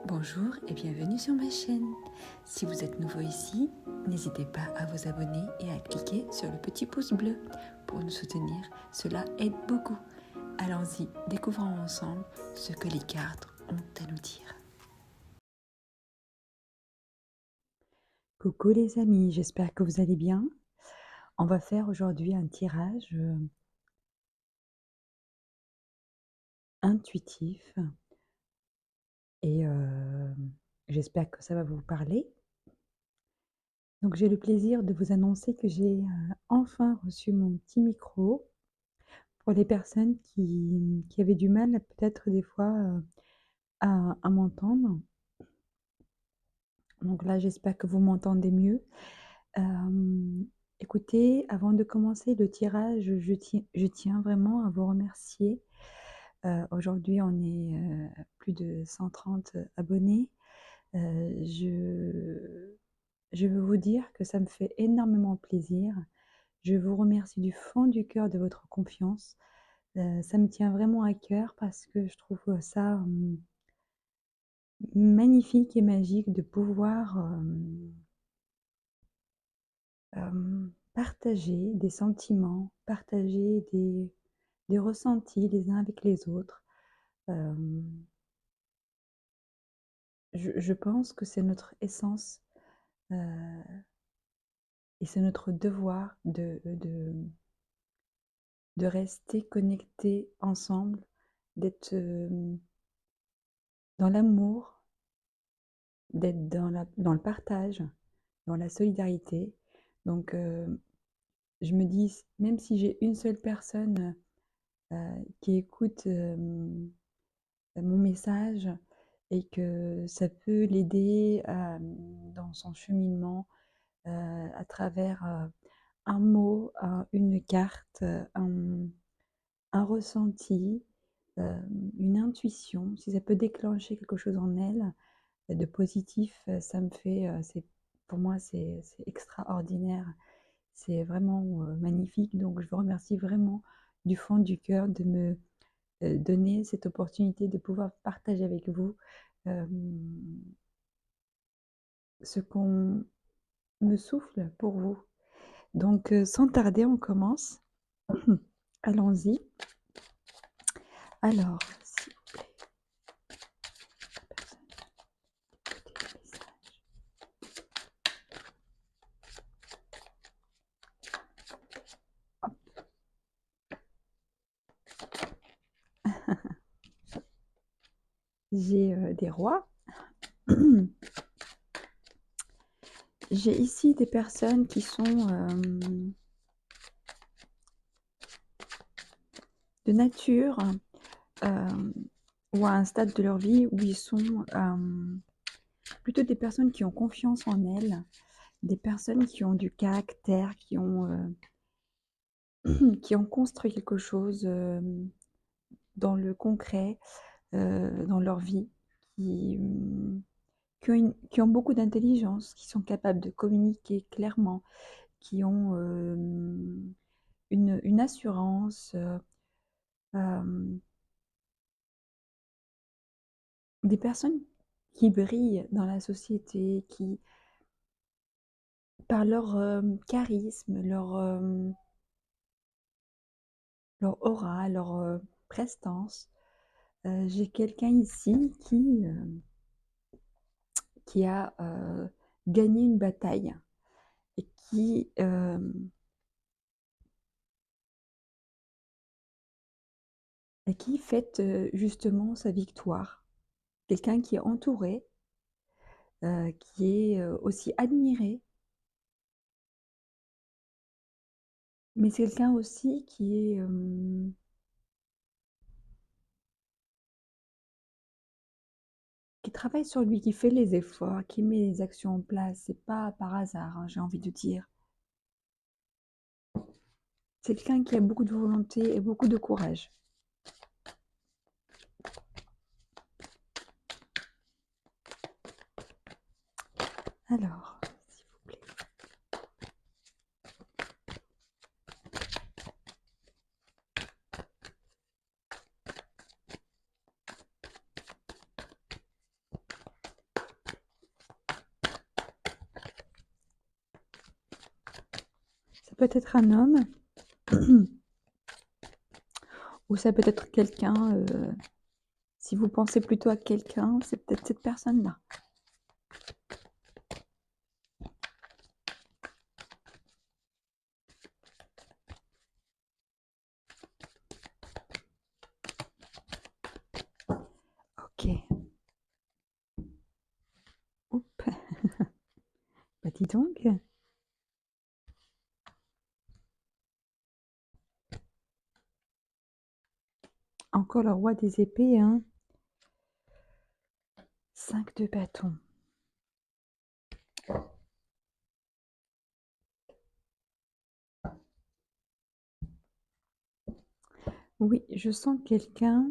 Bonjour et bienvenue sur ma chaîne. Si vous êtes nouveau ici, n'hésitez pas à vous abonner et à cliquer sur le petit pouce bleu pour nous soutenir. Cela aide beaucoup. Allons-y, découvrons ensemble ce que les cartes ont à nous dire. Coucou les amis, j'espère que vous allez bien. On va faire aujourd'hui un tirage intuitif et j'espère que ça va vous parler. Donc j'ai le plaisir de vous annoncer que j'ai enfin reçu mon petit micro pour les personnes qui avaient du mal peut-être des fois à m'entendre. Donc là, j'espère que vous m'entendez mieux. Écoutez, avant de commencer le tirage, je tiens vraiment à vous remercier. Aujourd'hui, on est plus de 130 abonnés. Je veux vous dire que ça me fait énormément plaisir. Je vous remercie du fond du cœur de votre confiance. Ça me tient vraiment à cœur parce que je trouve ça magnifique et magique de pouvoir partager des sentiments, partager des ressentis les uns avec les autres. Je pense que c'est notre essence et c'est notre devoir de rester connectés ensemble, d'être dans l'amour, d'être dans le partage, dans la solidarité. Donc, je me dis, même si j'ai une seule personne qui écoute mon message et que ça peut l'aider dans son cheminement à travers un mot, une carte, un ressenti, une intuition, si ça peut déclencher quelque chose en elle de positif, ça me fait, pour moi, c'est extraordinaire. C'est vraiment magnifique. Donc, je vous remercie vraiment du fond du cœur de me donner cette opportunité de pouvoir partager avec vous ce qu'on me souffle pour vous. Donc, sans tarder, on commence. Allons-y. Alors, s'il vous plaît, écoutez le message. J'ai des rois. J'ai ici des personnes qui sont de nature ou à un stade de leur vie où ils sont plutôt des personnes qui ont confiance en elles, des personnes qui ont du caractère, qui ont construit quelque chose dans le concret, dans leur vie, qui, qui ont beaucoup d'intelligence, qui sont capables de communiquer clairement, qui ont une assurance, des personnes qui brillent dans la société, qui, par leur charisme, leur aura, leur prestance, j'ai quelqu'un ici qui a gagné une bataille et qui fête justement sa victoire. Quelqu'un qui est entouré, qui est aussi admiré, mais c'est quelqu'un aussi qui travaille sur lui, qui fait les efforts, qui met les actions en place. C'est pas par hasard, hein, j'ai envie de dire. C'est quelqu'un qui a beaucoup de volonté et beaucoup de courage. Alors, s'il vous plaît. peut être un homme ou ça peut être quelqu'un, si vous pensez plutôt à quelqu'un, c'est peut-être cette personne-là. OK. Oup. Bah, dis donc. Encore le roi des épées, hein. 5 de bâton. Oui, je sens quelqu'un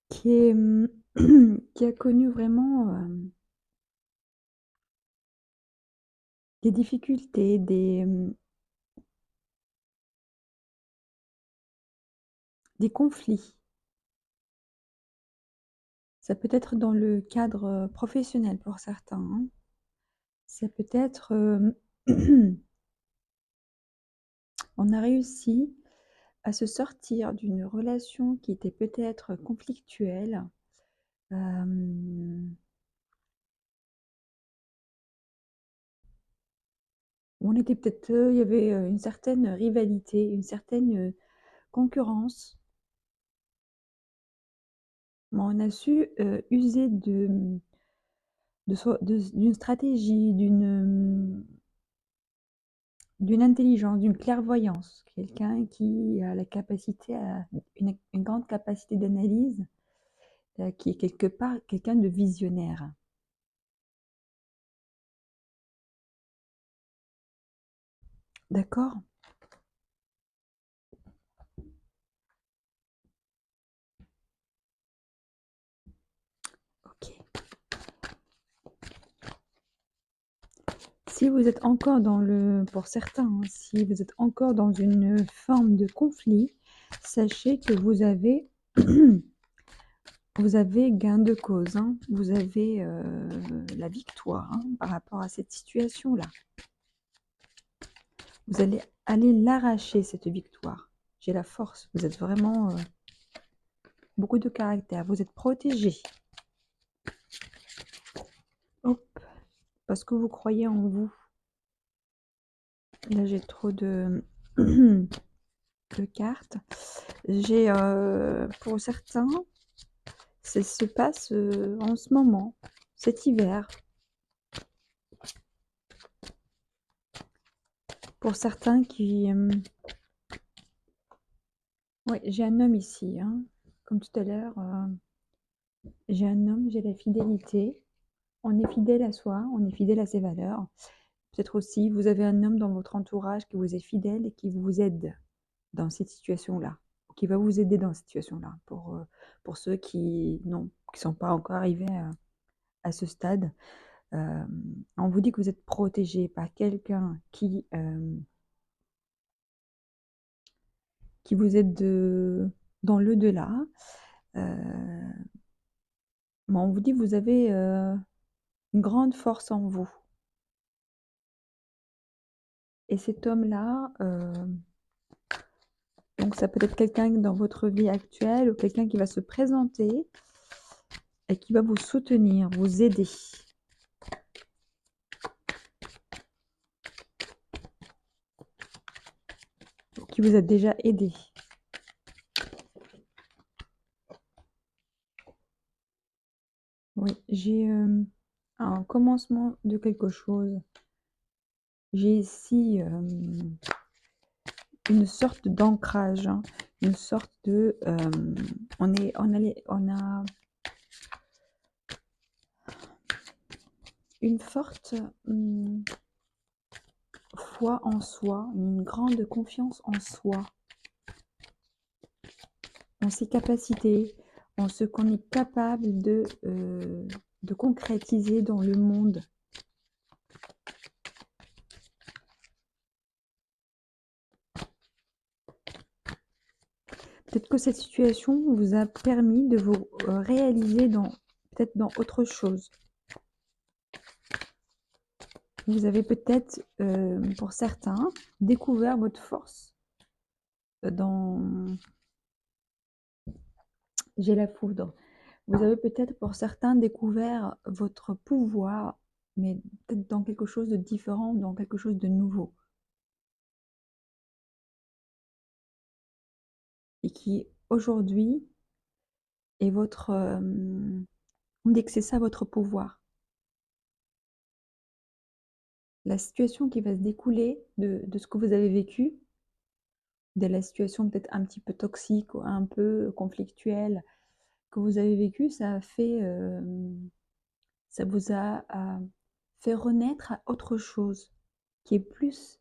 qui est, qui a connu vraiment, des difficultés, des conflits. Ça peut être dans le cadre, professionnel pour certains, hein. Ça peut être, on a réussi à se sortir d'une relation qui était peut-être conflictuelle. Hem, on était peut-être, il y avait, une certaine rivalité, une certaine, concurrence. Mais on a su, user d'une stratégie, d'une intelligence, d'une clairvoyance. Quelqu'un qui a la capacité à une grande capacité d'analyse, qui est quelque part quelqu'un de visionnaire. D'accord? OK. Si vous êtes encore pour certains, hein, si vous êtes encore dans une forme de conflit, sachez que vous avez gain de cause, hein. Vous avez, la victoire, hein, par rapport à cette situation-là. Vous allez aller l'arracher cette victoire. J'ai la force, vous êtes vraiment, beaucoup de caractère, vous êtes protégés. Hop, parce que vous croyez en vous. Là, j'ai trop de de cartes. J'ai, pour certains, ça se passe, en ce moment, cet hiver. Pour certains qui, ouais, j'ai un homme ici, hein. Comme tout à l'heure, j'ai un homme, j'ai la fidélité. On est fidèle à soi, on est fidèle à ses valeurs. Peut-être aussi, vous avez un homme dans votre entourage qui vous est fidèle et qui vous aide dans cette situation-là, qui va vous aider dans cette situation-là. Pour ceux qui sont pas encore arrivés à ce stade, on vous dit que vous êtes protégé par quelqu'un qui vous aide dans l'au-delà. Mais on vous dit que vous avez une grande force en vous. Et cet homme-là, donc ça peut être quelqu'un dans votre vie actuelle ou quelqu'un qui va se présenter et qui va vous soutenir, vous aider, qui vous a déjà aidé. Oui, j'ai un commencement de quelque chose. J'ai ici une sorte d'ancrage, hein, une sorte de. On a une forte foi en soi, une grande confiance en soi, en ses capacités, en ce qu'on est capable de concrétiser dans le monde. Peut-être que cette situation vous a permis de vous réaliser peut-être dans autre chose. Vous avez peut-être, pour certains, découvert votre force, dans j'ai la foudre. Vous avez peut-être pour certains découvert votre pouvoir, mais peut-être dans quelque chose de différent, dans quelque chose de nouveau et qui aujourd'hui est votre, on dit que c'est ça votre pouvoir. La situation qui va se découler de ce que vous avez vécu, de la situation peut-être un petit peu toxique ou un peu conflictuelle que vous avez vécue, ça a fait, ça vous a fait renaître à autre chose qui est plus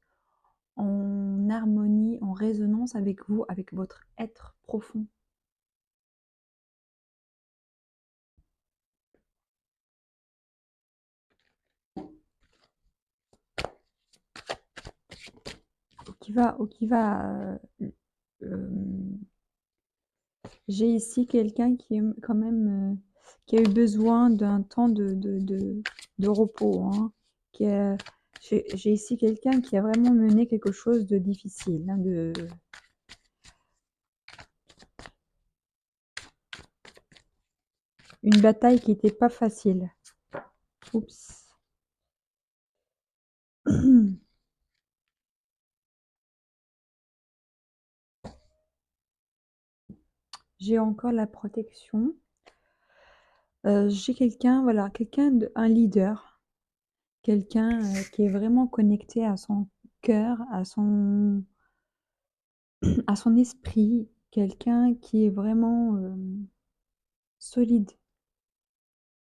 en harmonie, en résonance avec vous, avec votre être profond. Hem, j'ai ici quelqu'un qui est quand même, qui a eu besoin d'un temps de repos, hein, qui a j'ai ici quelqu'un qui a vraiment mené quelque chose de difficile, hein, de une bataille qui était pas facile. Oups. J'ai encore la protection. J'ai quelqu'un, voilà, quelqu'un de un leader, quelqu'un, qui est vraiment connecté à son cœur, à son esprit, quelqu'un qui est vraiment, solide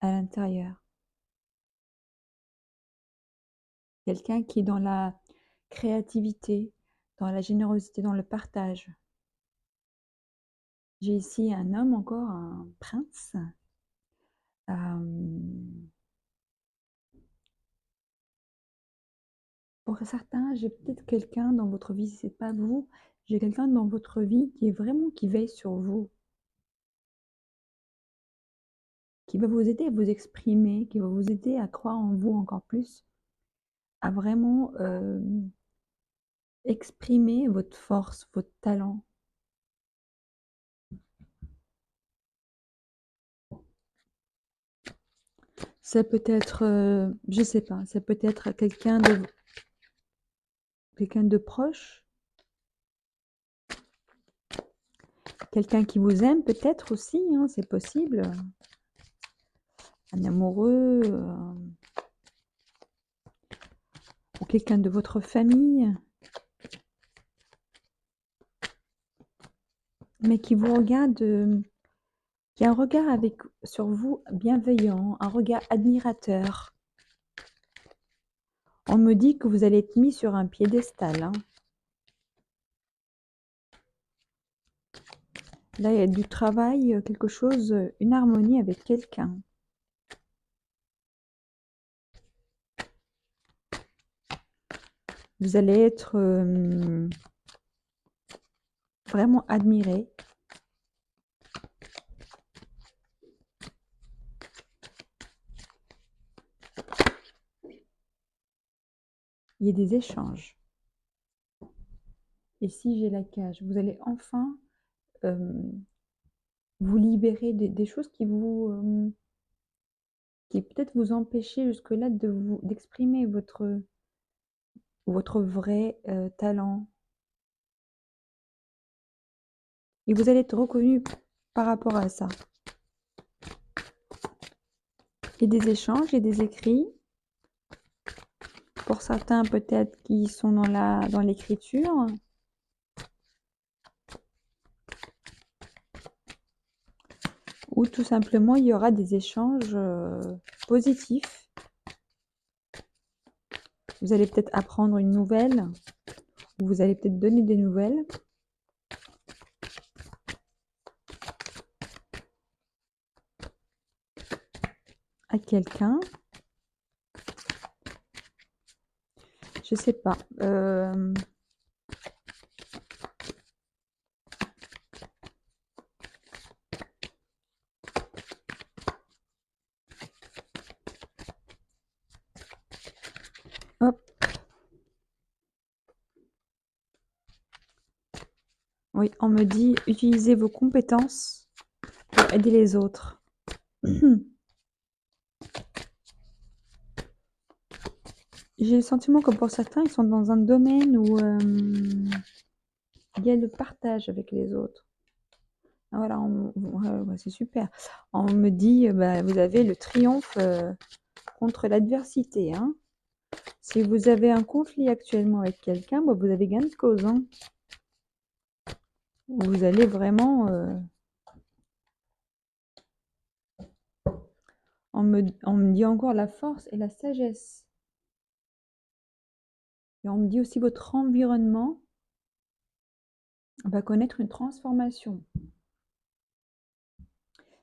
à l'intérieur. Quelqu'un qui est dans la créativité, dans la générosité, dans le partage. J'ai ici un homme encore, un prince, hem, pour certains, j'ai peut-être quelqu'un dans votre vie, si c'est pas vous, j'ai quelqu'un dans votre vie qui est vraiment qui veille sur vous, qui va vous aider à vous exprimer, qui va vous aider à croire en vous encore plus, à vraiment, exprimer votre force, votre talent. Ça peut être, je sais pas, ça peut être quelqu'un de proche, quelqu'un qui vous aime peut-être aussi, hein, c'est possible, un amoureux, ou quelqu'un de votre famille, mais qui vous regarde, qui a un regard sur vous bienveillant, un regard admirateur. On me dit que vous allez être mis sur un piédestal, hein. Là, il y a du travail, quelque chose, une harmonie avec quelqu'un. Vous allez être, vraiment admiré. Il y a des échanges. Et si j'ai la cage, vous allez enfin, hem, vous libérer des choses qui qui peut-être vous empêchaient jusque-là d'exprimer votre vrai, talent. Et vous allez être reconnu par rapport à ça. Et des échanges et des écrits. Pour certains, peut-être qui sont dans l'écriture. Ou tout simplement, il y aura des échanges, positifs. Vous allez peut-être apprendre une nouvelle, ou vous allez peut-être donner des nouvelles. À quelqu'un. Je sais pas. Oui, on me dit: «Utilisez vos compétences pour aider les autres». J'ai le sentiment que pour certains, ils sont dans un domaine où, il y a le partage avec les autres. Ah voilà, ouais, ouais, c'est super. On me dit, bah, vous avez le triomphe, contre l'adversité, hein. Si vous avez un conflit actuellement avec quelqu'un, bah, vous avez gain de cause, hein. Vous allez vraiment, on me dit encore la force et la sagesse. Et on me dit aussi votre environnement va connaître une transformation.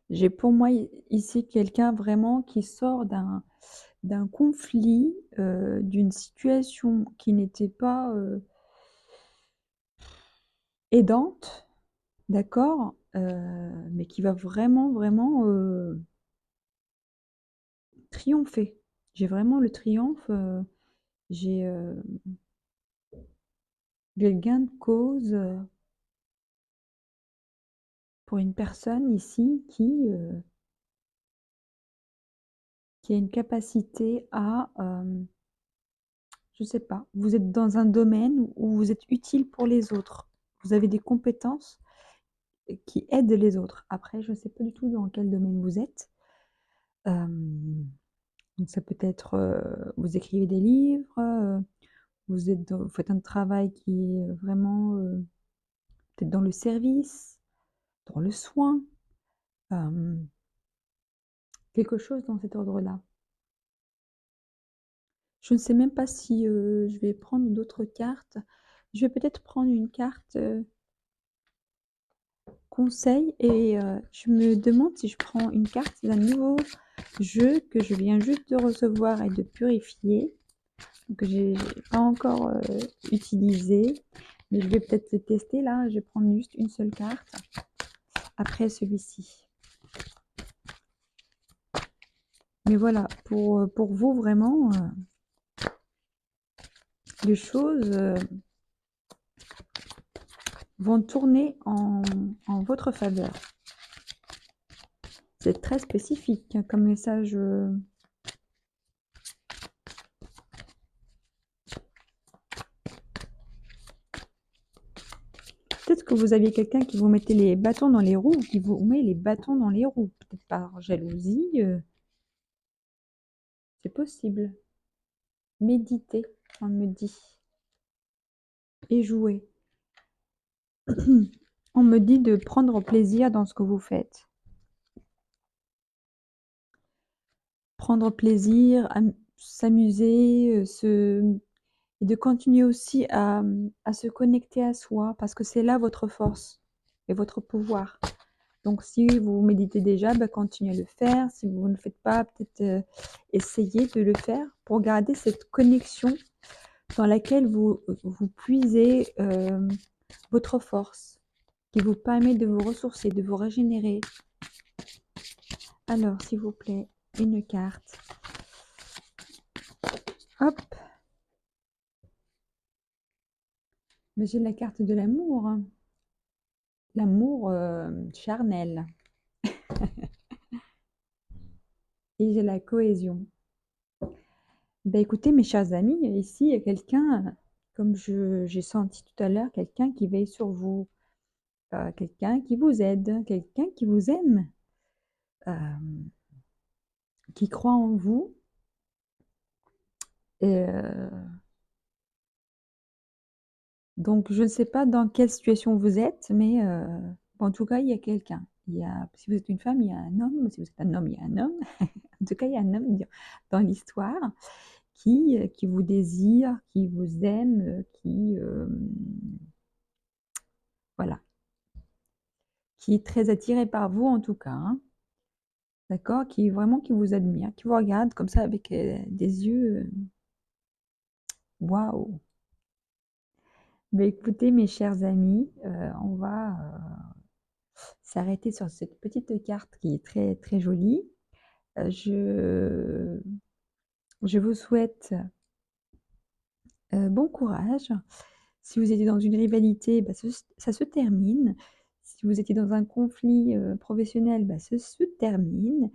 J'ai pour moi ici quelqu'un vraiment qui sort d'un conflit, d'une situation qui n'était pas, aidante, d'accord? Mais qui va vraiment, vraiment, triompher. J'ai vraiment le triomphe, j'ai, le gain de cause, pour une personne ici qui a une capacité à, je sais pas, vous êtes dans un domaine où vous êtes utile pour les autres. Vous avez des compétences qui aident les autres. Après, je ne sais pas du tout dans quel domaine vous êtes. Donc ça peut être, vous écrivez des livres, vous faites un travail qui est vraiment, peut-être dans le service, dans le soin, hem, quelque chose dans cet ordre-là. Je ne sais même pas si, je vais prendre d'autres cartes. Je vais peut-être prendre une carte, conseil et je me demande si je prends une carte d'un nouveau jeu que je viens juste de recevoir et de purifier, que j'ai pas encore, utilisé, mais je vais peut-être le tester là. Je vais prendre juste une seule carte après celui-ci. Mais voilà, pour vous vraiment, les choses, vont tourner en votre faveur. C'est très spécifique, hein, comme message, peut-être que vous aviez quelqu'un qui vous mettait les bâtons dans les roues ou qui vous met les bâtons dans les roues, peut-être par jalousie, c'est possible. Méditez, on me dit, et jouer. On me dit de prendre plaisir dans ce que vous faites. Prendre plaisir, s'amuser, et de continuer aussi à se connecter à soi, parce que c'est là votre force et votre pouvoir. Donc si vous méditez déjà, bah, continuez à le faire. Si vous ne le faites pas, peut-être, essayez de le faire pour garder cette connexion dans laquelle vous puisez, votre force, qui vous permet de vous ressourcer, de vous régénérer. Alors, s'il vous plaît, une carte. Hop! Mais j'ai la carte de l'amour, hein. L'amour, charnel. Et j'ai la cohésion. Bah, écoutez, mes chers amis, ici, il y a quelqu'un, comme j'ai senti tout à l'heure, quelqu'un qui veille sur vous, quelqu'un qui vous aide, quelqu'un qui vous aime, qui croit en vous. Et donc, je ne sais pas dans quelle situation vous êtes, mais en tout cas, il y a quelqu'un. Si vous êtes une femme, il y a un homme. Si vous êtes un homme, il y a un homme. En tout cas, il y a un homme dans l'histoire qui vous désire, qui vous aime, voilà, qui est très attiré par vous en tout cas, hein, d'accord? Qui vous admire, qui vous regarde comme ça avec des yeux, waouh! Beh, écoutez, mes chers amis, on va s'arrêter sur cette petite carte qui est très très jolie. Je vous souhaite bon courage. Si vous étiez dans une rivalité, bah, ça se termine. Si vous étiez dans un conflit, professionnel, bah, ce se termine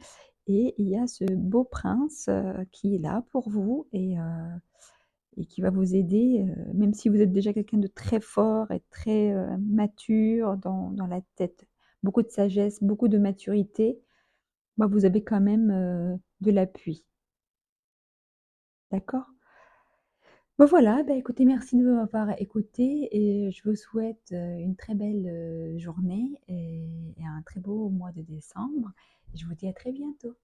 et il y a ce beau prince, qui est là pour vous et qui va vous aider, même si vous êtes déjà quelqu'un de très fort et très, mature dans la tête. Beaucoup de sagesse, beaucoup de maturité, bah, vous avez quand même, de l'appui. D'accord? Bah, voilà, bah, écoutez, merci de m'avoir écoutée et je vous souhaite, une très belle, journée et un très beau mois de décembre. Je vous dis à très bientôt.